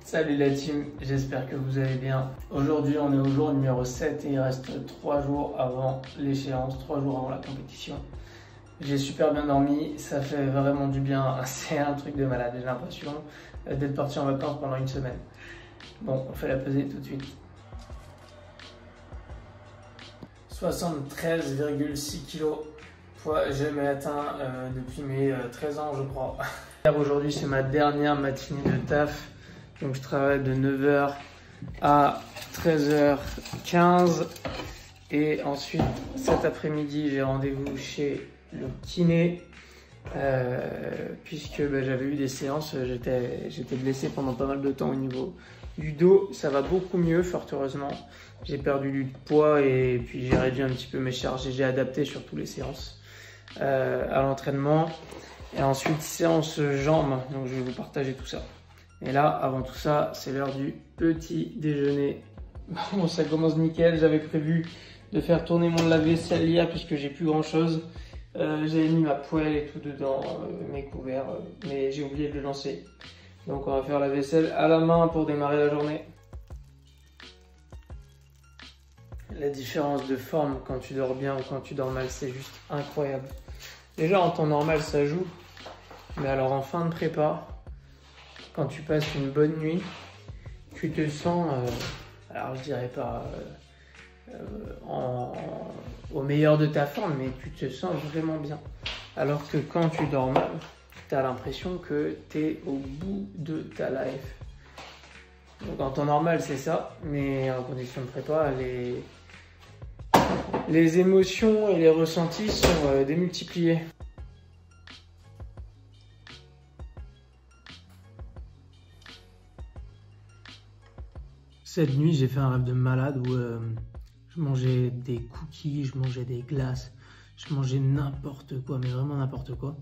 Salut la team, j'espère que vous allez bien. Aujourd'hui on est au jour numéro 7 et il reste 3 jours avant l'échéance, 3 jours avant la compétition. J'ai super bien dormi, ça fait vraiment du bien, c'est un truc de malade, j'ai l'impression d'être parti en vacances pendant une semaine. Bon, on fait la pesée tout de suite. 73,6 kg, poids jamais atteint depuis mes 13 ans je crois. Aujourd'hui c'est ma dernière matinée de taf. Donc je travaille de 9h à 13h15 et ensuite cet après-midi j'ai rendez-vous chez le kiné puisque j'avais eu des séances, j'étais blessé pendant pas mal de temps au niveau du dos. Ça va beaucoup mieux fort heureusement, j'ai perdu du poids et puis j'ai réduit un petit peu mes charges et j'ai adapté surtout les séances à l'entraînement. Et ensuite séance jambes, donc je vais vous partager tout ça. Et là, avant tout ça, c'est l'heure du petit déjeuner. Bon, ça commence nickel. J'avais prévu de faire tourner mon lave-vaisselle hier puisque j'ai plus grand chose. J'avais mis ma poêle et tout dedans, mes couverts, mais j'ai oublié de le lancer. Donc on va faire la vaisselle à la main pour démarrer la journée. La différence de forme quand tu dors bien ou quand tu dors mal, c'est juste incroyable. Déjà en temps normal, ça joue. Mais alors en fin de prépa, quand tu passes une bonne nuit, tu te sens, alors je dirais pas au meilleur de ta forme, mais tu te sens vraiment bien. Alors que quand tu dors mal, tu as l'impression que tu es au bout de ta life. Donc en temps normal c'est ça, mais en condition de prépa, les émotions et les ressentis sont démultipliés. Cette nuit, j'ai fait un rêve de malade où je mangeais des cookies, je mangeais des glaces, je mangeais n'importe quoi, mais vraiment n'importe quoi.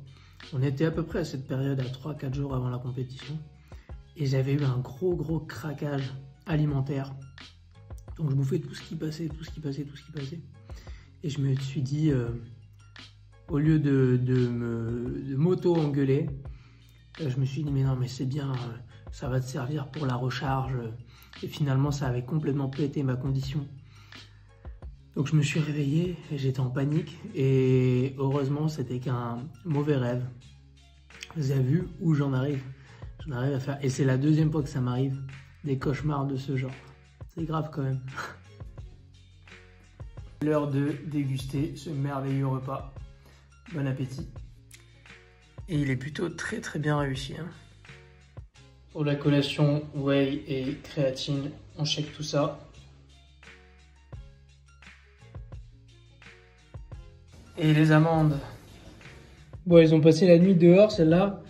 On était à peu près à cette période à 3-4 jours avant la compétition et j'avais eu un gros craquage alimentaire. Donc je bouffais tout ce qui passait. Et je me suis dit, au lieu de m'auto-engueuler, je me suis dit mais non mais c'est bien, ça va te servir pour la recharge. Et finalement, ça avait complètement pété ma condition. Donc je me suis réveillé et j'étais en panique. Et heureusement, c'était qu'un mauvais rêve. Vous avez vu où j'en arrive? J'en arrive à faire... Et c'est la deuxième fois que ça m'arrive, des cauchemars de ce genre. C'est grave quand même. L'heure de déguster ce merveilleux repas. Bon appétit. Et il est plutôt très bien réussi. Pour la collation, whey et créatine, on shake tout ça. Et les amandes. Bon, ils ont passé la nuit dehors, celle-là.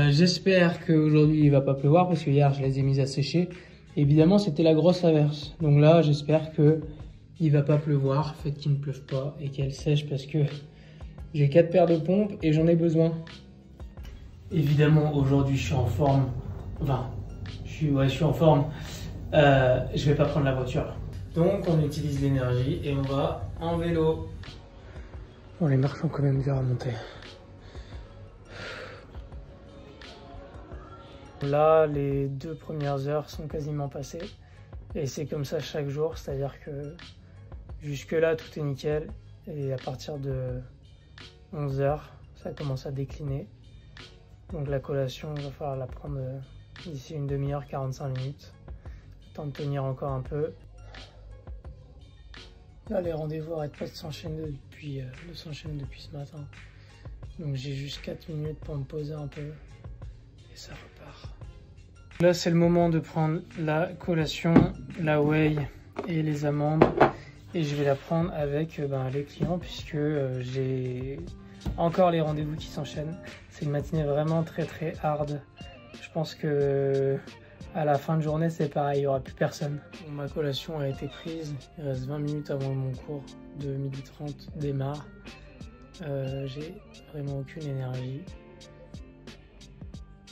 J'espère qu'aujourd'hui il va pas pleuvoir parce que hier je les ai mises à sécher. Évidemment, c'était la grosse averse. Donc là, j'espère que il va pas pleuvoir. Faites qu'il ne pleuve pas et qu'elle sèche parce que j'ai 4 paires de pompes et j'en ai besoin. Évidemment, aujourd'hui, je suis en forme. Enfin, je suis en forme. Je vais pas prendre la voiture. Donc, on utilise l'énergie et on va en vélo. Bon, les marches sont quand même dures à monter. Là, les 2 premières heures sont quasiment passées. Et c'est comme ça chaque jour. C'est-à-dire que jusque-là, tout est nickel. Et à partir de 11h, ça commence à décliner. Donc la collation, il va falloir la prendre d'ici une demi-heure, 45 minutes. Le temps de tenir encore un peu. Là, les rendez-vous n'arrêtent pas de s'enchaîner depuis ce matin. Donc j'ai juste 4 minutes pour me poser un peu. Et ça repart. Là, c'est le moment de prendre la collation, la whey et les amandes. Et je vais la prendre avec les clients puisque j'ai encore les rendez-vous qui s'enchaînent. C'est une matinée vraiment très hard. Je pense que à la fin de journée c'est pareil, il n'y aura plus personne. Bon, ma collation a été prise, il reste 20 minutes avant mon cours de 12h30 démarre. J'ai vraiment aucune énergie.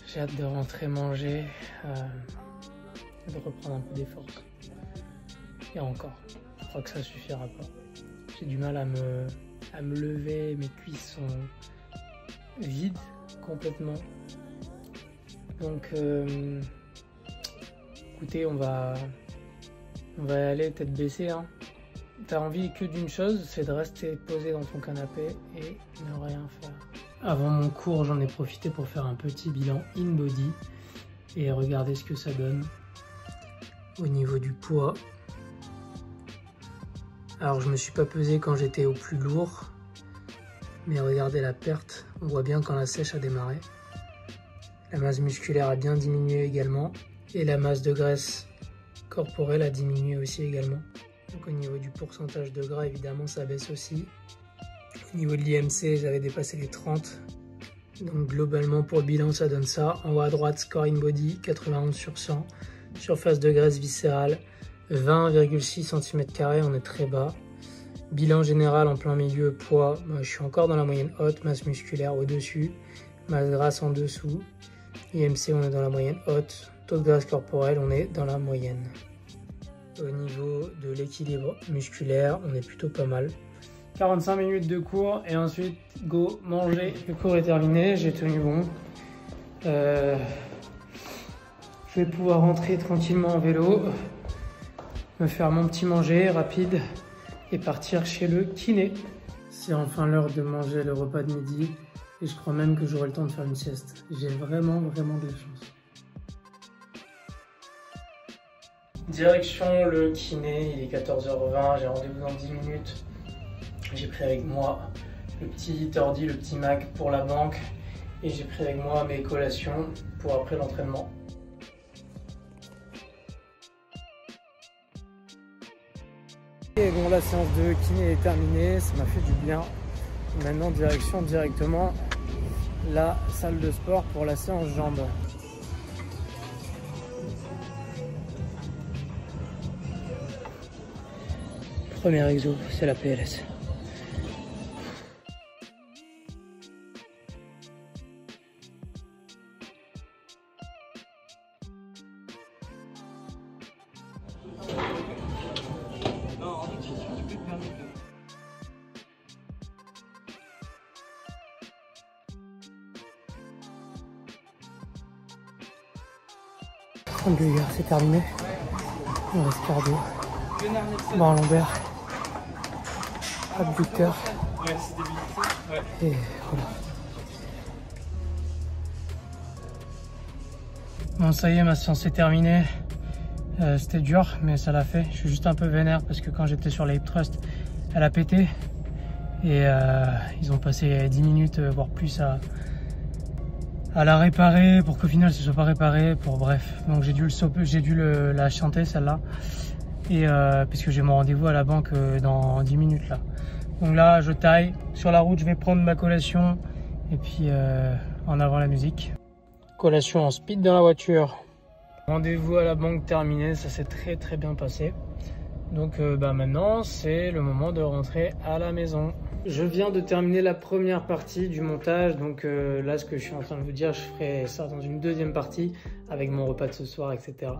J'ai hâte de rentrer manger et de reprendre un peu d'effort. Et encore, je crois que ça suffira pas. J'ai du mal à me lever, mes cuisses sont vides complètement. Donc écoutez, on va y aller tête baissée. Hein. T'as envie que d'une chose, c'est de rester posé dans ton canapé et ne rien faire. Avant mon cours, j'en ai profité pour faire un petit bilan in-body et regarder ce que ça donne au niveau du poids. Alors je me suis pas pesé quand j'étais au plus lourd, mais regardez la perte, on voit bien quand la sèche a démarré. La masse musculaire a bien diminué également et la masse de graisse corporelle a diminué aussi également. Donc au niveau du pourcentage de gras, évidemment, ça baisse aussi. Au niveau de l'IMC, j'avais dépassé les 30. Donc globalement, pour le bilan, ça donne ça. En haut à droite, score in-body, 91 sur 100. Surface de graisse viscérale, 20,6 cm², on est très bas. Bilan général en plein milieu, poids, moi, je suis encore dans la moyenne haute. Masse musculaire au-dessus, masse grasse en dessous. IMC, on est dans la moyenne haute. Taux de graisse corporelle, on est dans la moyenne. Au niveau de l'équilibre musculaire, on est plutôt pas mal. 45 minutes de cours et ensuite go manger. Le cours est terminé, j'ai tenu bon. Je vais pouvoir rentrer tranquillement en vélo, me faire mon petit manger rapide et partir chez le kiné. C'est enfin l'heure de manger le repas de midi et je crois même que j'aurai le temps de faire une sieste. J'ai vraiment de la chance. Direction le kiné, il est 14h20, j'ai rendez-vous dans 10 minutes. J'ai pris avec moi le petit ordi, le petit Mac pour la banque et j'ai pris avec moi mes collations pour après l'entraînement. Et bon, la séance de kiné est terminée, ça m'a fait du bien. Maintenant, direction directement la salle de sport pour la séance jambes. Premier exo, c'est la PLS. C'est terminé. Il reste cardio. Barre lombaire. Abducteur. Et voilà. Bon, ça y est, ma séance est terminée. C'était dur, mais ça l'a fait. Je suis juste un peu vénère parce que quand j'étais sur la hip thrust, elle a pété. Et ils ont passé 10 minutes, voire plus, à la réparer pour qu'au final ce soit pas réparé. Bref, donc j'ai dû la chanter celle-là. Et puisque j'ai mon rendez-vous à la banque dans 10 minutes là. Donc là, je taille. Sur la route, je vais prendre ma collation. Et puis, en avant la musique. Collation en speed dans la voiture. Rendez-vous à la banque terminé. Ça s'est très bien passé. Donc maintenant, c'est le moment de rentrer à la maison. Je viens de terminer la première partie du montage. Donc là, ce que je suis en train de vous dire, je ferai ça dans une deuxième partie avec mon repas de ce soir, etc.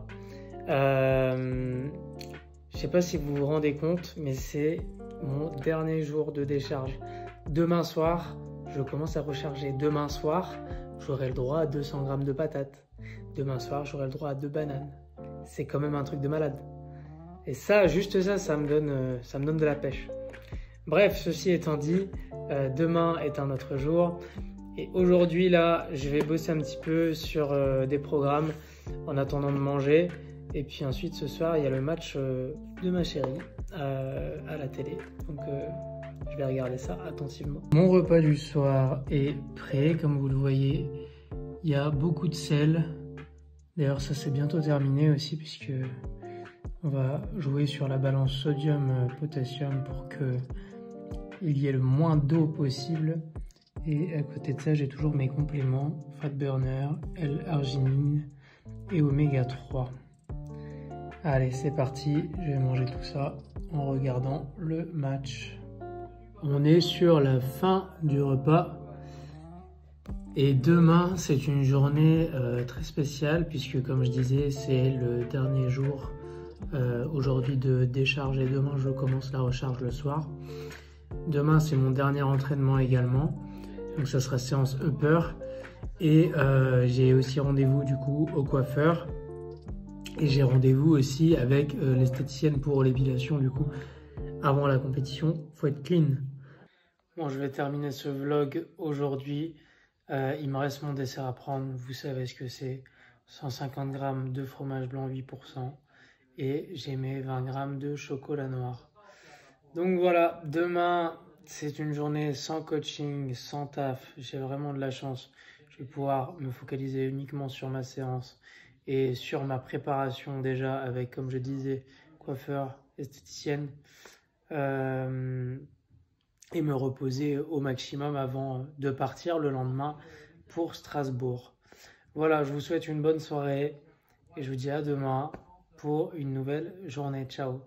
Je sais pas si vous vous rendez compte, mais c'est mon dernier jour de décharge. Demain soir, je commence à recharger. Demain soir, j'aurai le droit à 200 grammes de patates. Demain soir, j'aurai le droit à 2 bananes. C'est quand même un truc de malade. Et ça, juste ça, ça me donne de la pêche. Bref, ceci étant dit, demain est un autre jour. Et aujourd'hui, là, je vais bosser un petit peu sur des programmes en attendant de manger. Et puis ensuite, ce soir, il y a le match de ma chérie à la télé. Donc, je vais regarder ça attentivement. Mon repas du soir est prêt, comme vous le voyez. Il y a beaucoup de sel. D'ailleurs, ça c'est bientôt terminé aussi, puisque on va jouer sur la balance sodium-potassium pour qu'il y ait le moins d'eau possible. Et à côté de ça, j'ai toujours mes compléments, fat burner, L-arginine et oméga 3. Allez, c'est parti, je vais manger tout ça en regardant le match. On est sur la fin du repas et demain c'est une journée très spéciale puisque comme je disais c'est le dernier jour aujourd'hui de décharge et demain je commence la recharge le soir. Demain c'est mon dernier entraînement également, donc ça sera séance upper et j'ai aussi rendez-vous du coup au coiffeur. Et j'ai rendez-vous aussi avec l'esthéticienne pour l'épilation du coup. Avant la compétition, faut être clean. Bon, je vais terminer ce vlog aujourd'hui. Il me reste mon dessert à prendre. Vous savez ce que c'est. 150 g de fromage blanc 8%. Et j'ai mes 20 g de chocolat noir. Donc voilà, demain, c'est une journée sans coaching, sans taf. J'ai vraiment de la chance. Je vais pouvoir me focaliser uniquement sur ma séance et sur ma préparation déjà avec, comme je disais, coiffeur, esthéticienne. Et me reposer au maximum avant de partir le lendemain pour Strasbourg. Voilà, je vous souhaite une bonne soirée et je vous dis à demain pour une nouvelle journée. Ciao.